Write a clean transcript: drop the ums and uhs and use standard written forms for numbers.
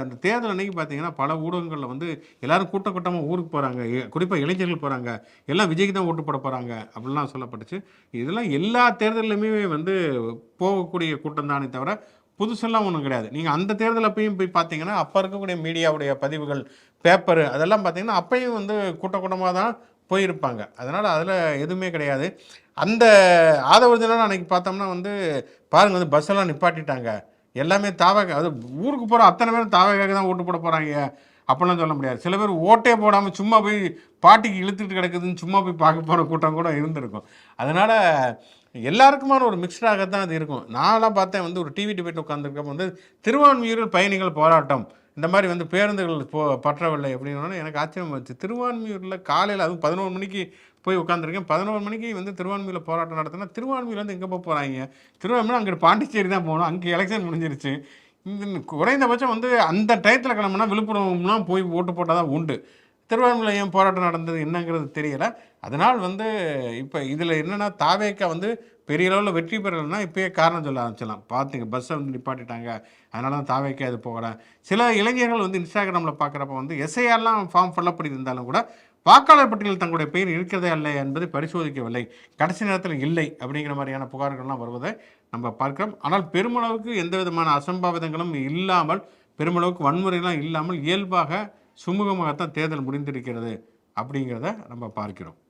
அந்த தேர்தல் அன்னைக்கு பார்த்தீங்கன்னா, பல ஊடகங்கள்ல வந்து எல்லாரும் கூட்டம் கூட்டமா ஊருக்கு போறாங்க. குறிப்பா இளைஞர்கள் போறாங்க. எல்லாம் விஜய்க்கு தான் ஓட்டு போட போறாங்க. அப்படிலாம் சொல்லப்பட்டுச்சு. இதெல்லாம் எல்லா தேர்தல்லுமே வந்து போகக்கூடிய கூட்டம் தானே தவிர, புதுசெல்லாம் ஒண்ணும் கிடையாது. நீங்க அந்த தேர்தல் அப்பயும் போய் பார்த்தீங்கன்னா, அப்ப இருக்கக்கூடிய மீடியாவுடைய பதிவுகள், பேப்பரு அதெல்லாம் பார்த்தீங்கன்னா, அப்பயும் வந்து கூட்டமா தான் போயிருப்பாங்க. அதனால அதுல எதுவுமே கிடையாது. அந்த ஆதவ தினம் அன்னைக்கு பார்த்தோம்னா வந்து, பாருங்க வந்து பஸ் எல்லாம் நிப்பாட்டிட்டாங்க. எல்லாமே தாவேகா அது ஊருக்கு போற அத்தனை பேரும் தாவேகாக்கு தான் ஓட்டு போட போறாங்க. அப்படிலாம் சொல்ல முடியாது. சில பேர் ஓட்டே போடாம சும்மா போய் பாட்டிக்கு இழுத்துட்டு கிடக்குதுன்னு சும்மா போய் பார்க்க போற கூட்டம் கூட இருந்திருக்கும். அதனால எல்லாருக்குமான ஒரு மிக்ஸ்டாக தான் அது இருக்கும். நான்லாம் பார்த்தேன் வந்து ஒரு டிவி டிபேட் உட்காந்துருக்கப்ப வந்து திருவான்மியூரில் பயணிகள் போராட்டம். இந்த மாதிரி வந்து பேருந்துகள் பற்றவில்லை அப்படின்னோடனே எனக்கு ஆச்சரியம் வந்துச்சு. திருவான்மியூரில் காலையில் அதுவும் 11 மணிக்கு போய் உட்காந்துருக்கேன். 11 மணிக்கு வந்து திருவான்மியூரில் போராட்டம் நடத்தினா திருவான்மியூர்லேருந்து எங்கே போகிறாங்க? திருவான்மியூர் அங்கிட்டு பாண்டிச்சேரி தான் போகணும். அங்கே எலெக்ஷன் முடிஞ்சிருச்சு. இந்த குறைந்தபட்சம் வந்து அந்த டயத்தில் கிளம்புனா விழுப்புரம்லாம் போய் ஓட்டு போட்டால் தான் உண்டு. திருவான்மியூரில் ஏன் போராட்டம் நடந்தது என்னங்கிறது தெரியல. அதனால் வந்து இப்போ இதில் என்னென்னா தாவேக்கா வந்து பெரிய அளவில் வெற்றி பெறலைன்னா இப்போயே காரணம் சொல்ல ஆரம்பிச்சிடலாம். பார்த்துங்க பஸ்ஸை வந்து நிப்பாட்டிட்டாங்க, அதனால தான் தாவேக்கா இது போகலை. சில இளைஞர்கள் வந்து இன்ஸ்டாகிராமில் பார்க்குறப்ப வந்து எஸ்ஐஆர்லாம் ஃபார்ம் ஃபில்லப் பண்ணியிருந்தாலும் கூட வாக்காளர் பட்டியலில் தங்களுடைய பெயர் இருக்கிறதா இல்லை என்பதை பரிசோதிக்கவில்லை, கடைசி நேரத்தில் இல்லை அப்படிங்கிற மாதிரியான புகார்கள்லாம் வருவதை நம்ம பார்க்கிறோம். ஆனால் பெருமளவுக்கு எந்த விதமான அசம்பாவிதங்களும் இல்லாமல், பெருமளவுக்கு வன்முறைலாம் இல்லாமல் இயல்பாக சுமூகமாகத்தான் தேர்தல் முடிந்திருக்கிறது அப்படிங்கிறத நம்ம பார்க்கிறோம்.